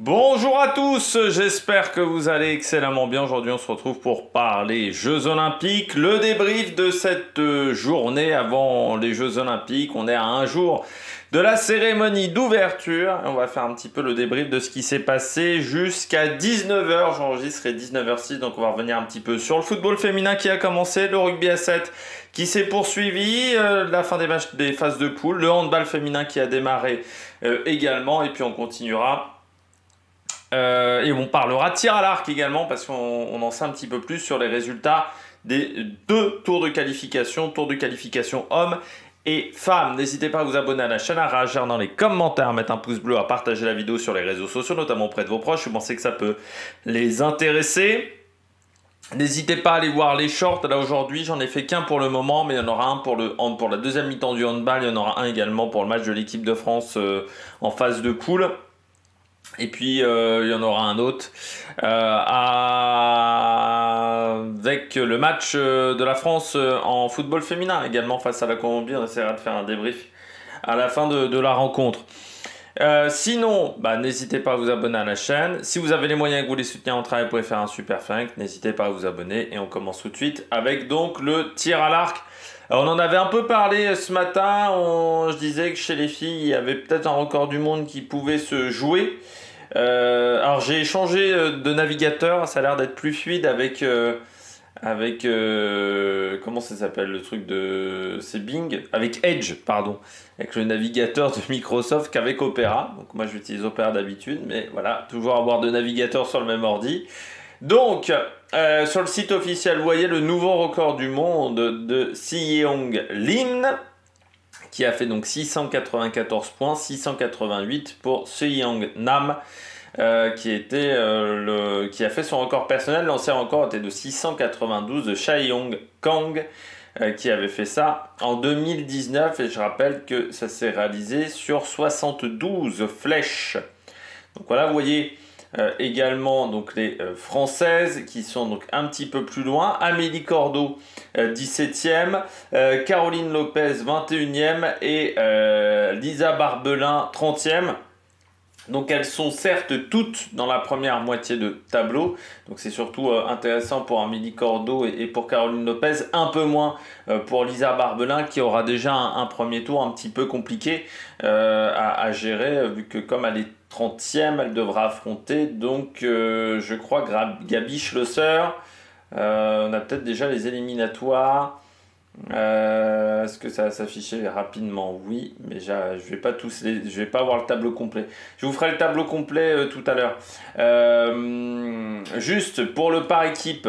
Bonjour à tous, j'espère que vous allez excellemment bien. Aujourd'hui, on se retrouve pour parler Jeux Olympiques, le débrief de cette journée avant les Jeux Olympiques. On est à un jour de la cérémonie d'ouverture. On va faire un petit peu le débrief de ce qui s'est passé jusqu'à 19h. J'enregistrerai 19h06, donc on va revenir un petit peu sur le football féminin qui a commencé, le rugby à 7 qui s'est poursuivi, la fin des matchs des phases de poule, le handball féminin qui a démarré également, et puis on continuera. Et on parlera tir à l'arc également parce qu'on en sait un petit peu plus sur les résultats des deux tours de qualification hommes et femmes. N'hésitez pas à vous abonner à la chaîne, à réagir dans les commentaires, à mettre un pouce bleu, à partager la vidéo sur les réseaux sociaux, notamment auprès de vos proches. Vous pensez que ça peut les intéresser. N'hésitez pas à aller voir les shorts. Là aujourd'hui, j'en ai fait qu'un pour le moment, mais il y en aura un pour la deuxième mi-temps du handball. Il y en aura un également pour le match de l'équipe de France en phase de poule. Et puis, il y en aura un autre avec le match de la France en football féminin, également face à la Colombie. On essaiera de faire un débrief à la fin de la rencontre. Sinon, n'hésitez pas à vous abonner à la chaîne. Si vous avez les moyens et que vous voulez soutenir mon travail, vous pouvez faire un super thank. N'hésitez pas à vous abonner. Et on commence tout de suite avec donc le tir à l'arc. On en avait un peu parlé ce matin. Je disais que chez les filles, il y avait peut-être un record du monde qui pouvait se jouer. Alors j'ai changé de navigateur, ça a l'air d'être plus fluide avec comment ça s'appelle le truc c'est Bing, avec Edge, pardon, avec le navigateur de Microsoft qu'avec Opera. Donc moi j'utilise Opera d'habitude, mais voilà, toujours avoir deux navigateurs sur le même ordi. Donc sur le site officiel, vous voyez le nouveau record du monde de Si-Yeong Lim, qui a fait donc 694 points, 688 pour Se-Young Nam, qui a fait son record personnel. L'ancien record était de 692 de Chae-Yong Kang, qui avait fait ça en 2019, et je rappelle que ça s'est réalisé sur 72 flèches. Donc voilà, vous voyez également donc les françaises qui sont donc un petit peu plus loin. Amélie Cordo 17e, Caroline Lopez 21e et Lisa Barbelin 30e. Donc elles sont certes toutes dans la première moitié de tableau, donc c'est surtout intéressant pour Amélie Cordo et pour Caroline Lopez, un peu moins pour Lisa Barbelin qui aura déjà un premier tour un petit peu compliqué à gérer, vu que comme elle est 30e, elle devra affronter donc je crois Gabi Schlosser. On a peut-être déjà les éliminatoires. Est-ce que ça va s'afficher rapidement? Oui, mais je vais pas avoir le tableau complet. Je vous ferai le tableau complet tout à l'heure. Juste pour le par équipe,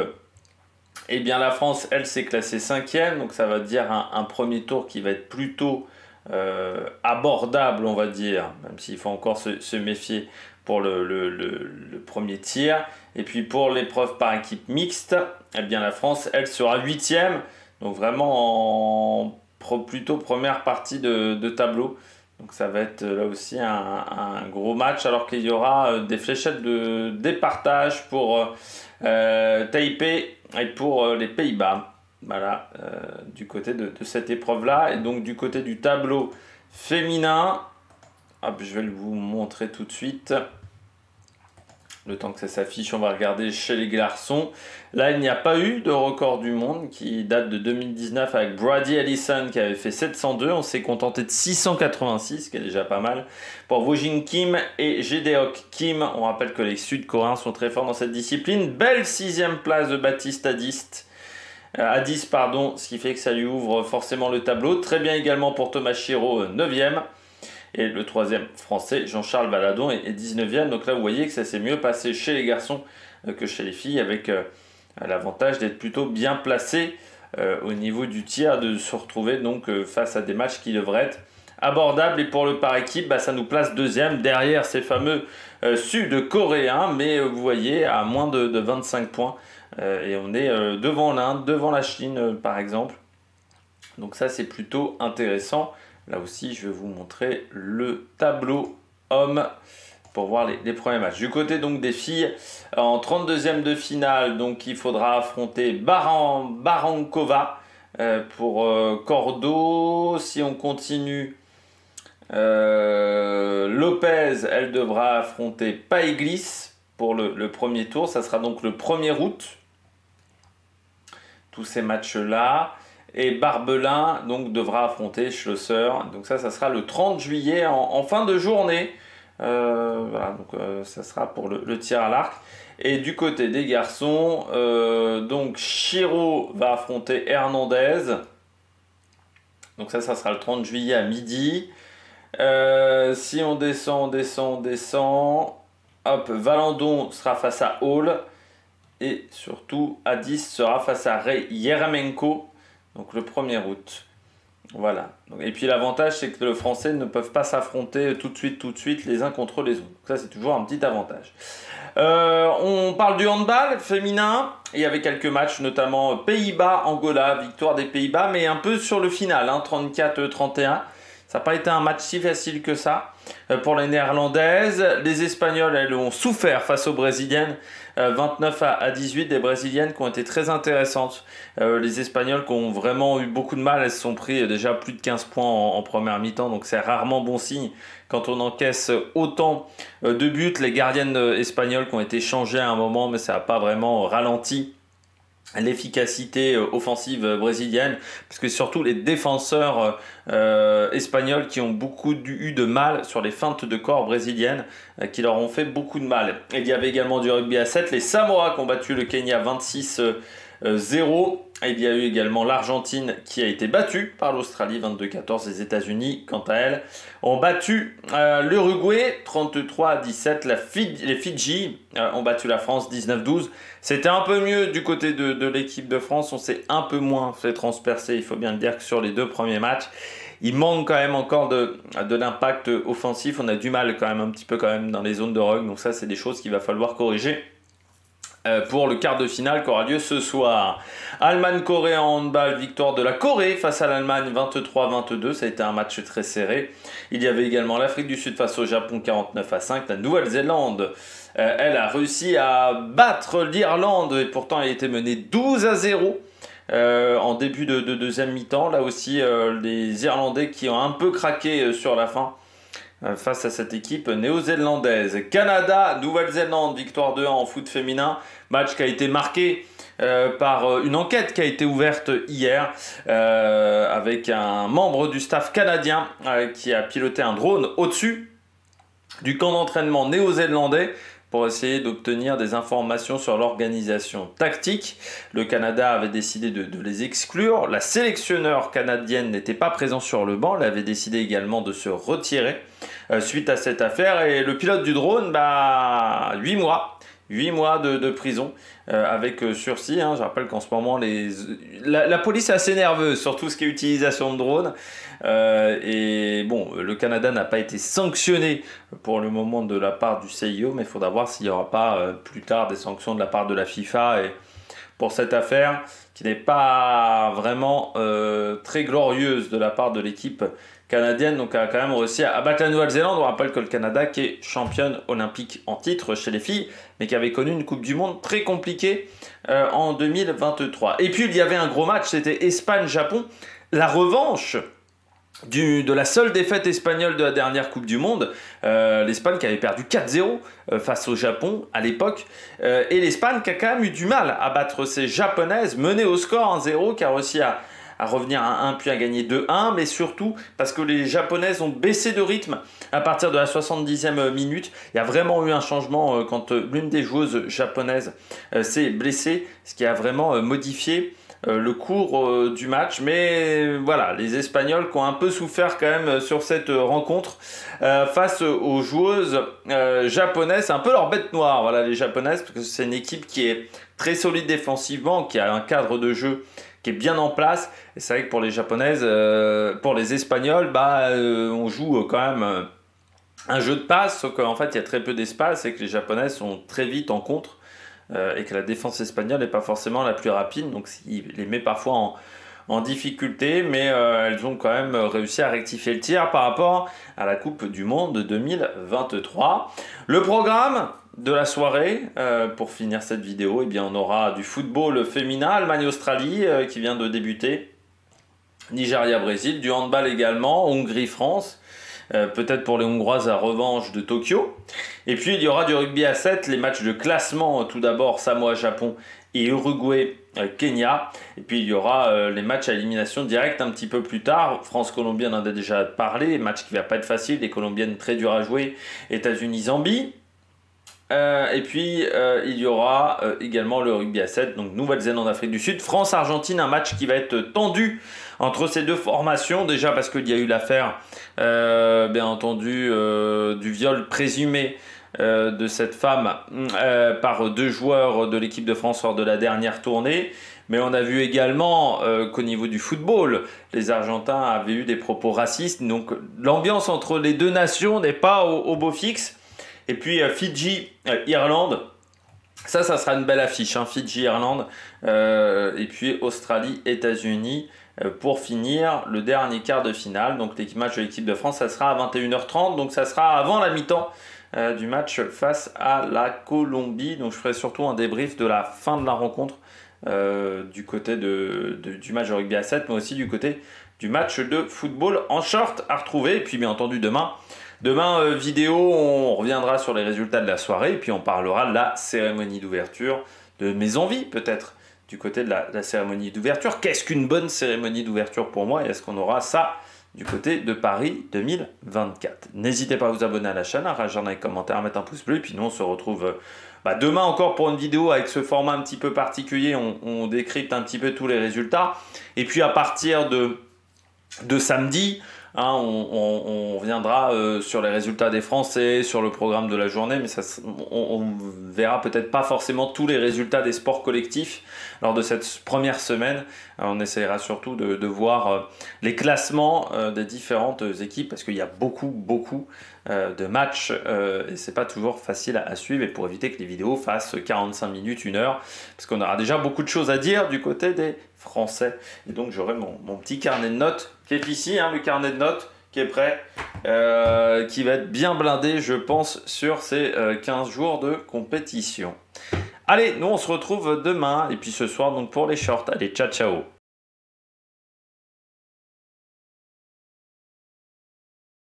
eh bien la France, elle s'est classée 5e, donc ça va dire un premier tour qui va être plutôt abordable, on va dire, même s'il faut encore se méfier pour le premier tir. Et puis pour l'épreuve par équipe mixte, eh bien la France, elle sera 8e. Donc vraiment plutôt première partie de tableau. Donc ça va être là aussi un gros match, alors qu'il y aura des fléchettes de départage pour Taipei et pour les Pays-Bas. Voilà, du côté de cette épreuve-là. Et donc du côté du tableau féminin, hop, je vais vous montrer tout de suite. Le temps que ça s'affiche, on va regarder chez les garçons. Là, il n'y a pas eu de record du monde qui date de 2019 avec Brady Ellison qui avait fait 702. On s'est contenté de 686, ce qui est déjà pas mal. Pour Woo-Jin Kim et Jae-Deok Kim, on rappelle que les Sud-Coréens sont très forts dans cette discipline. Belle 6e place de Baptiste à 10, ce qui fait que ça lui ouvre forcément le tableau. Très bien également pour Thomas Chiro, 9e. Et le 3e français, Jean-Charles Valadon, est 19e. Donc là, vous voyez que ça s'est mieux passé chez les garçons que chez les filles, avec l'avantage d'être plutôt bien placé au niveau du tir, de se retrouver donc face à des matchs qui devraient être abordables. Et pour le par équipe, ça nous place 2e derrière ces fameux Sud-Coréens. Mais vous voyez, à moins de 25 points. Et on est devant l'Inde, devant la Chine par exemple. Donc ça, c'est plutôt intéressant. Là aussi, je vais vous montrer le tableau homme pour voir les premiers matchs. Du côté donc des filles, en 32e de finale, donc il faudra affronter Barankova pour Cordo. Si on continue Lopez, elle devra affronter Paiglis pour le premier tour. Ça sera donc le 1er août. Tous ces matchs-là. Et Barbelin donc, devra affronter Schlosser. Donc ça sera le 30 juillet en fin de journée. Voilà, donc ça sera pour le tir à l'arc. Et du côté des garçons, donc Chiro va affronter Hernandez. Donc ça sera le 30 juillet à midi. Si on descend, hop, Valandon sera face à Hall. Et surtout, Hadis sera face à Yeremenko. Donc le 1er août. Voilà. Et puis l'avantage, c'est que les Français ne peuvent pas s'affronter tout de suite les uns contre les autres. Donc ça, c'est toujours un petit avantage. On parle du handball féminin. Il y avait quelques matchs, notamment Pays-Bas-Angola, victoire des Pays-Bas, mais un peu sur le final, 34-31. Ça n'a pas été un match si facile que ça pour les Néerlandaises. Les Espagnols, elles ont souffert face aux Brésiliennes. 29-18, des Brésiliennes qui ont été très intéressantes. Les Espagnols qui ont vraiment eu beaucoup de mal, elles se sont pris déjà plus de 15 points en première mi-temps, donc c'est rarement bon signe quand on encaisse autant de buts. Les gardiennes espagnoles qui ont été changées à un moment, mais ça n'a pas vraiment ralenti l'efficacité offensive brésilienne, parce que surtout les défenseurs espagnols qui ont beaucoup eu de mal sur les feintes de corps brésiliennes, qui leur ont fait beaucoup de mal. Et il y avait également du rugby à 7, les Samoa qui ont battu le Kenya 26-0. Et il y a eu également l'Argentine qui a été battue par l'Australie 22-14. Les États-Unis, quant à elles, ont battu l'Uruguay 33-17. Les Fidji ont battu la France 19-12. C'était un peu mieux du côté de l'équipe de France. On s'est un peu moins fait transpercer, il faut bien le dire, que sur les 2 premiers matchs. Il manque quand même encore de l'impact offensif. On a du mal quand même un petit peu quand même dans les zones de rug. Donc ça, c'est des choses qu'il va falloir corriger pour le quart de finale qui aura lieu ce soir. Allemagne-Corée en handball, victoire de la Corée face à l'Allemagne 23-22. Ça a été un match très serré. Il y avait également l'Afrique du Sud face au Japon 49-5. La Nouvelle-Zélande, elle a réussi à battre l'Irlande et pourtant elle était menée 12-0 en début de deuxième mi-temps. Là aussi, les Irlandais qui ont un peu craqué sur la fin face à cette équipe néo-zélandaise. Canada, Nouvelle-Zélande, victoire 2-1 en foot féminin. Match qui a été marqué par une enquête qui a été ouverte hier avec un membre du staff canadien qui a piloté un drone au-dessus du camp d'entraînement néo-zélandais pour essayer d'obtenir des informations sur l'organisation tactique. Le Canada avait décidé de les exclure. La sélectionneur canadienne n'était pas présente sur le banc. Elle avait décidé également de se retirer suite à cette affaire. Et le pilote du drone, 8 mois. 8 mois de prison avec sursis. Je rappelle qu'en ce moment, la police est assez nerveuse sur tout ce qui est utilisation de drones. Et bon, le Canada n'a pas été sanctionné pour le moment de la part du CIO, mais il faudra voir s'il n'y aura pas plus tard des sanctions de la part de la FIFA et pour cette affaire qui n'est pas vraiment très glorieuse de la part de l'équipe canadienne. Donc elle a quand même réussi à battre la Nouvelle-Zélande. On rappelle que le Canada qui est championne olympique en titre chez les filles, mais qui avait connu une Coupe du Monde très compliquée en 2023. Et puis il y avait un gros match, c'était Espagne-Japon, la revanche de la seule défaite espagnole de la dernière Coupe du Monde, l'Espagne qui avait perdu 4-0 face au Japon à l'époque, et l'Espagne qui a quand même eu du mal à battre ces Japonaises, menées au score 1-0, qui a réussi à revenir à 1 puis à gagner 2-1, mais surtout parce que les Japonaises ont baissé de rythme à partir de la 70e minute. Il y a vraiment eu un changement quand l'une des joueuses japonaises s'est blessée, ce qui a vraiment modifié le cours du match. Mais voilà, les Espagnols qui ont un peu souffert quand même sur cette rencontre face aux joueuses japonaises. C'est un peu leur bête noire, voilà, les Japonaises, parce que c'est une équipe qui est très solide défensivement, qui a un cadre de jeu qui est bien en place. Et c'est vrai que pour les Japonaises, pour les Espagnols, on joue quand même un jeu de passe, sauf qu'en fait il y a très peu d'espace et que les Japonaises sont très vite en contre et que la défense espagnole n'est pas forcément la plus rapide, donc il les met parfois en difficulté, mais elles ont quand même réussi à rectifier le tir par rapport à la Coupe du Monde 2023. Le programme de la soirée, pour finir cette vidéo, on aura du football féminin, Allemagne-Australie qui vient de débuter, Nigeria-Brésil, du handball également, Hongrie-France, peut-être pour les Hongroises à revanche de Tokyo. Et puis il y aura du rugby à 7, les matchs de classement, tout d'abord Samoa-Japon et Uruguay-Kenya. Et puis il y aura les matchs à élimination directe un petit peu plus tard. France-Colombie, on en a déjà parlé, match qui va pas être facile, les Colombiennes très dur à jouer, États-Unis-Zambie. Et puis il y aura également le rugby à 7, donc Nouvelle-Zélande, Afrique du Sud, France-Argentine, un match qui va être tendu entre ces deux formations, déjà parce qu'il y a eu l'affaire bien entendu du viol présumé de cette femme par 2 joueurs de l'équipe de France lors de la dernière tournée. Mais on a vu également qu'au niveau du football, les Argentins avaient eu des propos racistes, donc l'ambiance entre les deux nations n'est pas au beau fixe. Et puis Fidji-Irlande, ça sera une belle affiche, hein, Fidji-Irlande, et puis Australie-États-Unis pour finir le dernier quart de finale. Donc match de l'équipe de France, ça sera à 21h30, donc ça sera avant la mi-temps du match face à la Colombie. Donc je ferai surtout un débrief de la fin de la rencontre du côté du match de rugby à 7, mais aussi du côté du match de football en short à retrouver. Et puis bien entendu demain, vidéo, on reviendra sur les résultats de la soirée et puis on parlera de la cérémonie d'ouverture, de mes envies peut-être du côté de la cérémonie d'ouverture. Qu'est-ce qu'une bonne cérémonie d'ouverture pour moi et est-ce qu'on aura ça du côté de Paris 2024? N'hésitez pas à vous abonner à la chaîne, à réagir dans les commentaires, à mettre un pouce bleu et puis nous on se retrouve demain encore pour une vidéo avec ce format un petit peu particulier. On décrypte un petit peu tous les résultats et puis à partir de samedi, hein, on reviendra sur les résultats des Français, sur le programme de la journée, mais on verra peut-être pas forcément tous les résultats des sports collectifs lors de cette première semaine. On essaiera surtout de voir les classements des différentes équipes parce qu'il y a beaucoup de matchs et c'est pas toujours facile à suivre, et pour éviter que les vidéos fassent 45 minutes, 1 heure, parce qu'on aura déjà beaucoup de choses à dire du côté des Français. Et donc j'aurai mon petit carnet de notes qui est ici, hein, le carnet de notes qui est prêt, qui va être bien blindé je pense sur ces 15 jours de compétition. Allez, nous on se retrouve demain et puis ce soir donc pour les shorts. Allez, ciao ciao.